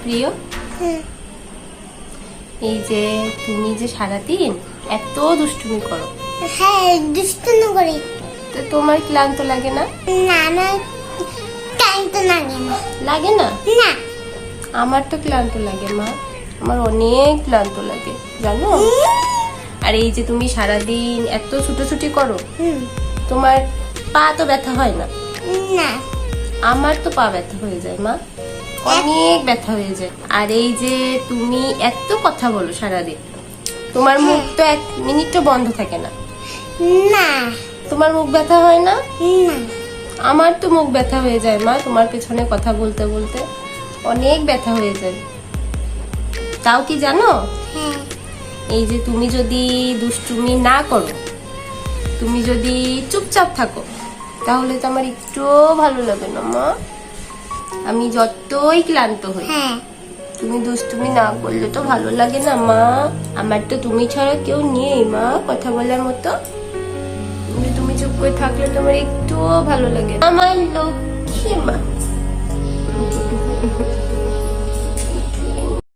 প্রিয়? এই যে তুমি যে সারাদিন এত দুষ্টুমি করো। হ্যাঁ, দুষ্টুমি করি। তো তোমার ক্লান্ত লাগে না? না, আমার ক্লান্ত লাগে না। লাগে না? না। আমার তো ক্লান্ত লাগে মা, আমার অনেক ক্লান্ত লাগে জানো। আর এই যে তুমি সারাদিন এত ছুটোছুটি করো, তোমার পা তো ব্যথা হয় না? না। আমার তো পা ব্যথা হয়ে যায় মা, অনেক ব্যথা হয়ে যায়। আর এই যে তুমি এত কথা বলো সারাদিন, তোমার মুখ তো 1 মিনিটও বন্ধ থাকে না। না। তোমার মুখ ব্যথা হয় না? না। আমার তো মুখ ব্যথা হয়ে যায় মা, তোমার পেছনে কথা বলতে বলতে অনেক ব্যথা হয়ে যায়। তাও কি জানো, হ্যাঁ। এই যে তুমি যদি দুষ্টুমি না করো, তুমি যদি চুপচাপ থাকো, তাহলে তো আমার একটুও ভালো লাগে না মা। আমি যতই ক্লান্ত হই, হ্যাঁ। তুমি দুষ্টুমি না করলে তো ভালো লাগে না মা। আমার তো তুমি ছাড়া কেউ নেই মা কথা বলার মতো। কিন্তু তুমি চুপ করে থাকলে তো আমার একটুও ভালো লাগে না। আমার লক্ষ্মী মা।